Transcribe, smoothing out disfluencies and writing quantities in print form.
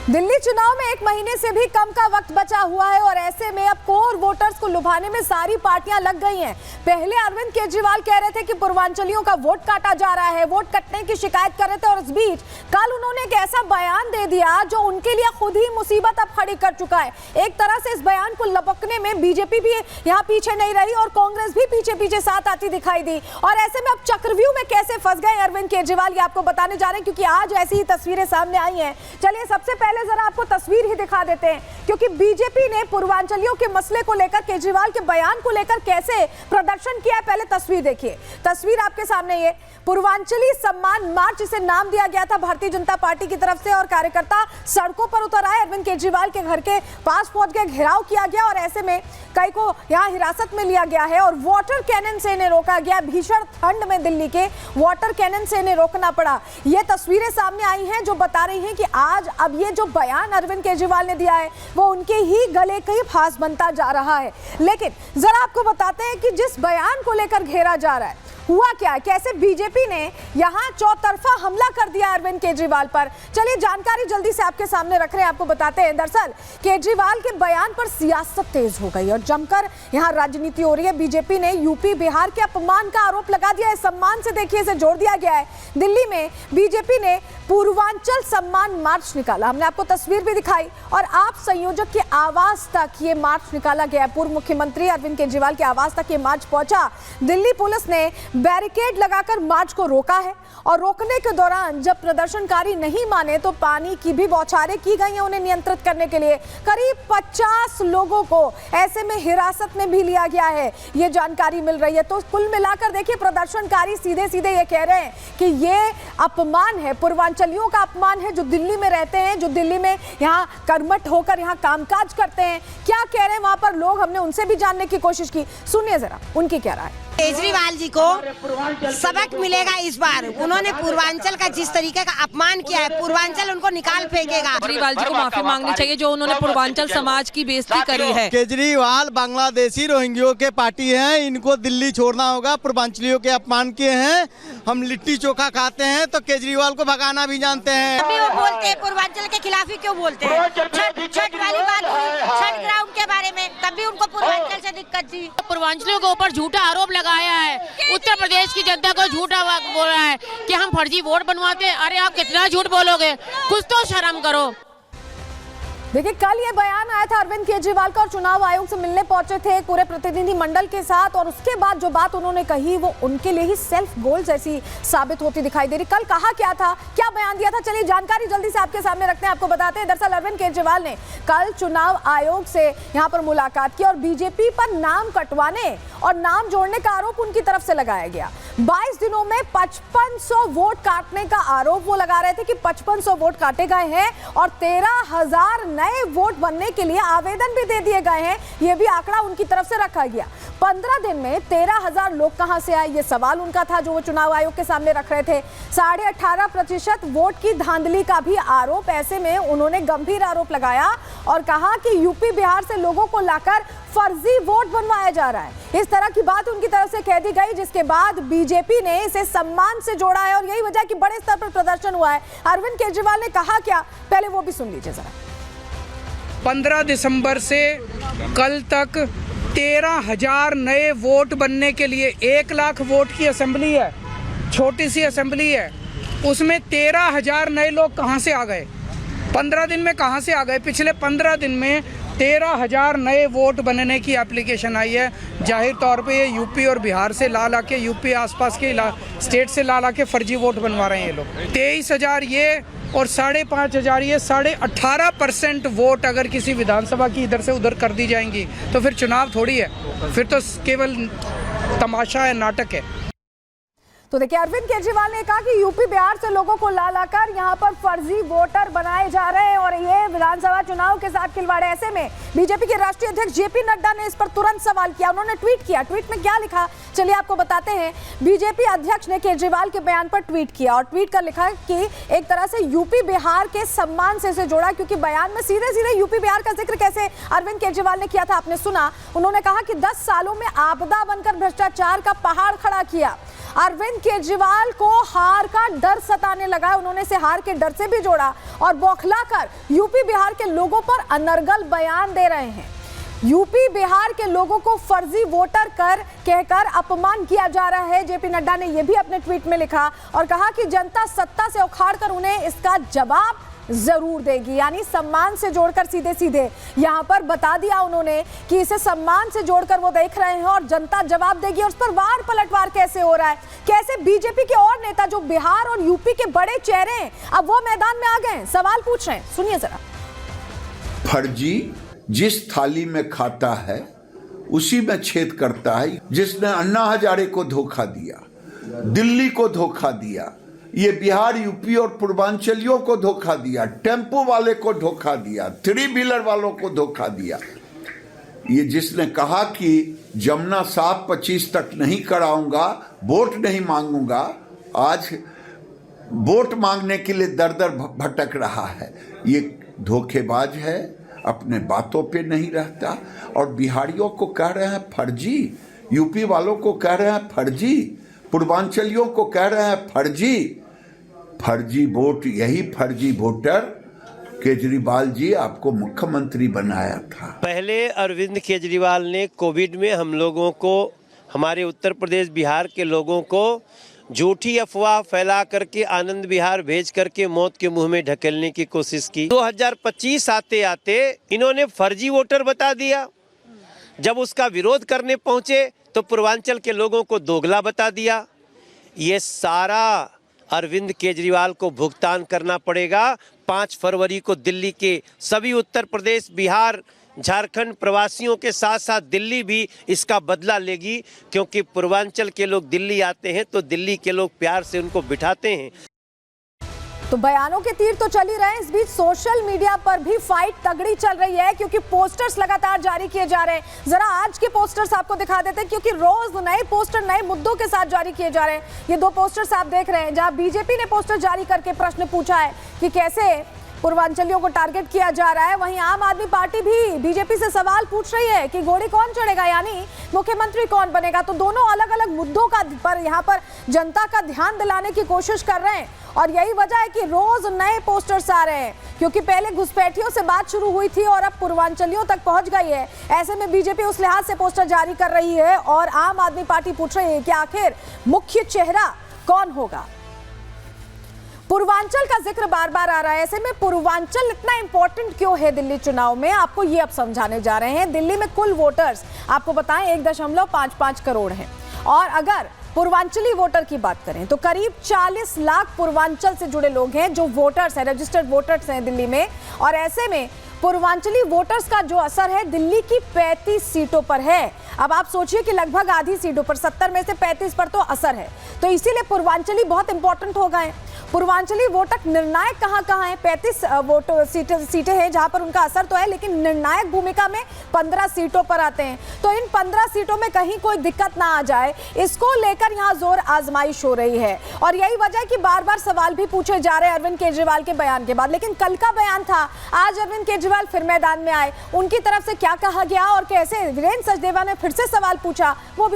दिल्ली चुनाव में 1 महीने से भी कम का वक्त बचा हुआ है और ऐसे में अब कोर वोटर्स को लुभाने में सारी पार्टियां लग गई हैं। पहले अरविंद केजरीवाल कह रहे थे कि पूर्वांचलियों का वोट काटा जा रहा है, वोट कटने की शिकायत कर रहे थे और इस बीच कल उन्होंने एक ऐसा बयान दे दिया जो उनके लिए खुद ही मुसीबत अब खड़ी कर चुका है। एक तरह से इस बयान को लपकने में बीजेपी भी यहाँ पीछे नहीं रही और कांग्रेस भी पीछे पीछे साथ आती दिखाई दी और ऐसे में अब चक्रव्यूह में कैसे फंस गए अरविंद केजरीवाल, ये आपको बताने जा रहे हैं क्योंकि आज ऐसी ही तस्वीरें सामने आई हैं। चलिए सबसे पहले जरा आपको तस्वीर ही दिखा देते हैं क्योंकि बीजेपी ने पूर्वांचलियों के मसले को लेकर केजरीवाल के बयान को लेकर कैसे प्रदर्शन किया है। पहले तस्वीर देखिए, तस्वीर आपके सामने ये पूर्वांचली सम्मान मार्च इसे नाम दिया गया था भारतीय जनता पार्टी की तरफ से और कार्यकर्ता सड़कों पर उतर आए। अरविंद केजरीवाल के घर के पास पहुंच गए, घेराव किया गया और ऐसे में कई को यहां हिरासत में लिया गया है और वाटर कैनन से इन्हें रोका गया। भीषण ठंड में दिल्ली के वाटर कैनन से इन्हें रोकना पड़ा। ये तस्वीरें सामने आई हैं जो बता रही हैं कि आज अब ये जो बयान अरविंद केजरीवाल ने दिया है वो उनके ही गले का ही फांस बनता जा रहा है। लेकिन जरा आपको बताते हैं कि जिस बयान को लेकर घेरा जा रहा है हुआ क्या है, कैसे बीजेपी ने यहां चौतरफा हमला कर दिया अरविंद केजरीवाल पर। चलिए जानकारी जल्दी से आपके सामने रख रहे हैं, आपको बताते हैं। दरअसल केजरीवाल के बयान पर सियासत तेज हो गई और जमकर यहां राजनीति हो रही है। बीजेपी ने यूपी बिहार के अपमान का आरोप लगा दिया है। सम्मान से देखिए इसे जोड़ दिया गया है। दिल्ली में बीजेपी ने पूर्वांचल सम्मान मार्च निकाला, हमने आपको तस्वीर भी दिखाई और आप संयोजक के आवास तक ये मार्च निकाला गया। पूर्व मुख्यमंत्री अरविंद केजरीवाल के आवास तक ये मार्च पहुंचा। दिल्ली पुलिस ने बैरिकेड लगाकर मार्च को रोका है और रोकने के दौरान जब प्रदर्शनकारी नहीं माने तो पानी की भी बौछारें की गई हैं उन्हें नियंत्रित करने के लिए। करीब 50 लोगों को ऐसे में हिरासत में भी लिया गया है, ये जानकारी मिल रही है। तो कुल मिलाकर देखिए प्रदर्शनकारी सीधे सीधे ये कह रहे हैं कि ये अपमान है, पूर्वांचलियों का अपमान है जो दिल्ली में रहते हैं, जो दिल्ली में यहाँ कर्मठ होकर यहाँ कामकाज करते हैं। क्या कह रहे हैं वहां पर लोग, हमने उनसे भी जानने की कोशिश की, सुनिए जरा उनकी क्या राय है। केजरीवाल जी को सबक मिलेगा इस बार। उन्होंने पूर्वांचल का जिस तरीके का अपमान किया है, पूर्वांचल उनको निकाल फेंकेगा। केजरीवाल जी को माफी मांगनी चाहिए जो उन्होंने पूर्वांचल समाज की बेइज्जती करी है। केजरीवाल बांग्लादेशी रोहिंग्यों के पार्टी हैं, इनको दिल्ली छोड़ना होगा। पूर्वांचलियों के अपमान किए हैं, हम लिट्टी चोखा खाते हैं तो केजरीवाल को भगाना भी जानते हैं। अभी वो बोलते हैं पूर्वांचल के खिलाफ ही क्यों बोलते हैं। छठ वाली बात हुई, छठ ग्राउंड के बारे में, तब भी उनको पूर्वांचल से दिक्कत थी। पूर्वांचलियों के ऊपर झूठा आरोप लगाया है, उत्तर प्रदेश की जनता को झूठा बोल रहा है कि हम फर्जी वोट बनवाते हैं। अरे आप कितना झूठ बोलोगे, कुछ तो शर्म करो। देखिए कल ये बयान आया था अरविंद केजरीवाल का और चुनाव आयोग से मिलने पहुंचे थे पूरे प्रतिनिधि मंडल के साथ और उसके बाद जो बात उन्होंने कही वो उनके लिए ही सेल्फ गोल जैसी साबित होती दिखाई दे रही। कल कहा क्या था, क्या बयान दिया था, चलिए जानकारी जल्दी से आपके सामने रखते हैं, आपको बताते हैं। दरअसल अरविंद केजरीवाल ने कल चुनाव आयोग से यहाँ पर मुलाकात की और बीजेपी पर नाम कटवाने और नाम जोड़ने का आरोप उनकी तरफ से लगाया गया। 22 दिनों में 5500 वोट काटने का आरोप वो लगा रहे थे कि 5500 वोट काटे गए हैं और 13,000 नए वोट बनने के लिए आवेदन भी दे दिए गए हैं। यह भी आंकड़ा उनकी तरफ से रखा गया। 15 दिन में 13,000 लोग कहां से आए, ये सवाल उनका था जो वो चुनाव आयोग के सामने रख रहे थे। 18.5% वोट की धांधली का भी आरोप, ऐसे में उन्होंने गंभीर आरोप लगाया और कहा कि यूपी बिहार से लोगों को लाकर फर्जी वोट बनवाया जा रहा है। इस तरह की बात उनकी तरफ से कह दी गई जिसके बाद बीजेपी ने इसे सम्मान से जोड़ा है और यही वजह कि बड़े स्तर पर प्रदर्शन हुआ है। अरविंद केजरीवाल ने कहा क्या, पहले वो भी सुन लीजिए जरा। 15 दिसंबर से कल तक 13,000 नए वोट बनने के लिए 1 लाख वोट की असेंबली है, छोटी सी असेंबली है, उसमें 13,000 नए लोग कहां से आ गए? 15 दिन में कहां से आ गए? पिछले 15 दिन में 13,000 नए वोट बनने की एप्लीकेशन आई है। जाहिर तौर पे ये यूपी और बिहार से ला के, यूपी आसपास के स्टेट से ला के फर्जी वोट बनवा रहे हैं ये लोग। 23,000 ये और 5,500 ये 18.5% वोट अगर किसी विधानसभा की इधर से उधर कर दी जाएंगी तो फिर चुनाव थोड़ी है, फिर तो केवल तमाशा है, नाटक है। तो देखिए अरविंद केजरीवाल ने कहा कि यूपी बिहार से लोगों को ला लाकर यहाँ पर फर्जी वोटर बनाए जा रहे हैं और ये विधानसभा चुनाव के साथ खिलवाड़। ऐसे में बीजेपी के राष्ट्रीय अध्यक्ष जेपी नड्डा ने इस पर तुरंत सवाल किया, उन्होंने ट्वीट किया। ट्वीट में क्या लिखा चलिए आपको बताते हैं। बीजेपी अध्यक्ष ने केजरीवाल के बयान पर ट्वीट किया और ट्वीट कर लिखा कि एक तरह से यूपी बिहार के सम्मान से इसे जोड़ा क्योंकि बयान में सीधे सीधे यूपी बिहार का जिक्र कैसे अरविंद केजरीवाल ने किया था आपने सुना। उन्होंने कहा कि 10 सालों में आपदा बनकर भ्रष्टाचार का पहाड़ खड़ा किया। अरविंद केजरीवाल को हार का डर सताने लगा। उन्होंने इसे हार के डर से भी जोड़ा और बौखलाकर यूपी बिहार के लोगों पर अनर्गल बयान दे रहे हैं। यूपी बिहार के लोगों को फर्जी वोटर कहकर अपमान किया जा रहा है। जेपी नड्डा ने यह भी अपने ट्वीट में लिखा और कहा कि जनता सत्ता से उखाड़कर उन्हें इसका जवाब जरूर देगी। यानी सम्मान से जोड़कर सीधे सीधे यहां पर बता दिया उन्होंने कि इसे सम्मान से जोड़कर वो देख रहे हैं और जनता जवाब देगी। और उस पर वार पलटवार कैसे हो रहा है, कैसे बीजेपी के और नेता जो बिहार और यूपी के बड़े चेहरे हैं अब वो मैदान में आ गए हैं, सवाल पूछ रहे हैं। सुनिए जरा। फर्जी जिस थाली में खाता है उसी में छेद करता है। जिसने अन्ना हजारे को धोखा दिया, दिल्ली को धोखा दिया, ये बिहार यूपी और पूर्वांचलियों को धोखा दिया, टेम्पो वाले को धोखा दिया, 3 व्हीलर वालों को धोखा दिया, ये जिसने कहा कि जमुना साफ 25 तक नहीं कराऊंगा, वोट नहीं मांगूंगा, आज वोट मांगने के लिए दर दर भटक रहा है। ये धोखेबाज है, अपने बातों पे नहीं रहता। और बिहारियों को कह रहे हैं फर्जी, यूपी वालों को कह रहे हैं फर्जी, पूर्वांचलियों को कह रहे हैं फर्जी। फर्जी वोट, यही फर्जी वोटर केजरीवाल जी आपको मुख्यमंत्री बनाया था। पहले अरविंद केजरीवाल ने कोविड में हम लोगों को, हमारे उत्तर प्रदेश बिहार के लोगों को झूठी अफवाह फैला करके आनंद विहार भेज करके मौत के मुंह में ढकेलने की कोशिश की। 2025 आते आते इन्होंने फर्जी वोटर बता दिया। जब उसका विरोध करने पहुंचे तो पूर्वांचल के लोगों को दोगला बता दिया। ये सारा अरविंद केजरीवाल को भुगतान करना पड़ेगा। 5 फरवरी को दिल्ली के सभी उत्तर प्रदेश, बिहार, झारखंड प्रवासियों के साथ साथ दिल्ली भी इसका बदला लेगी, क्योंकि पूर्वांचल के लोग दिल्ली आते हैं तो दिल्ली के लोग प्यार से उनको बिठाते हैं। तो बयानों के तीर तो चल ही रहे हैं, इस बीच सोशल मीडिया पर भी फाइट तगड़ी चल रही है क्योंकि पोस्टर्स लगातार जारी किए जा रहे हैं। जरा आज के पोस्टर्स आपको दिखा देते हैं क्योंकि रोज नए पोस्टर नए मुद्दों के साथ जारी किए जा रहे हैं। ये 2 पोस्टर्स आप देख रहे हैं जहां बीजेपी ने पोस्टर जारी करके प्रश्न पूछा है कि कैसे पूर्वांचलियों को टारगेट किया जा रहा है। वहीं आम आदमी पार्टी भी बीजेपी से सवाल पूछ रही है कि घोड़े कौन चढ़ेगा, यानी मुख्यमंत्री कौन बनेगा। तो दोनों अलग अलग मुद्दों का पर यहाँ पर जनता का ध्यान दिलाने की कोशिश कर रहे हैं और यही वजह है कि रोज नए पोस्टर्स आ रहे हैं क्योंकि पहले घुसपैठियों से बात शुरू हुई थी और अब पूर्वांचलियों तक पहुंच गई है। ऐसे में बीजेपी उस लिहाज से पोस्टर जारी कर रही है और आम आदमी पार्टी पूछ रही है कि आखिर मुख्य चेहरा कौन होगा। पूर्वांचल का जिक्र बार बार आ रहा है, ऐसे में पूर्वांचल इतना इंपॉर्टेंट क्यों है दिल्ली चुनाव में, आपको ये अब समझाने जा रहे हैं। दिल्ली में कुल वोटर्स आपको बताएं 1.55 करोड़ हैं और अगर पूर्वांचली वोटर की बात करें तो करीब 40 लाख पूर्वांचल से जुड़े लोग हैं जो वोटर्स हैं, रजिस्टर्ड वोटर्स हैं दिल्ली में। और ऐसे में पूर्वांचली वोटर्स का जो असर है दिल्ली की 35 सीटों पर है। अब आप सोचिए कि लगभग आधी सीटों पर, 70 में से 35 पर तो असर है, तो इसीलिए पूर्वांचली बहुत इंपॉर्टेंट हो गए। पूर्वांचली वोटर निर्णायक कहां है, 35 सीटें हैं जहां पर उनका असर तो है, लेकिन निर्णायक भूमिका में 15 सीटों पर आते हैं। तो इन 15 सीटों में कहीं कोई दिक्कत ना आ जाए, इसको लेकर यहां जोर आजमाइश हो रही है। और यही वजह है कि बार बार सवाल भी पूछे जा रहे हैं अरविंद केजरीवाल के बयान के बाद। लेकिन कल का बयान था, आज अरविंद केजरीवाल फिर मैदान में आए, उनकी तरफ से क्या कहा गया और कैसे वीरेंद्र सचदेवा ने फिर से सवाल पूछा वो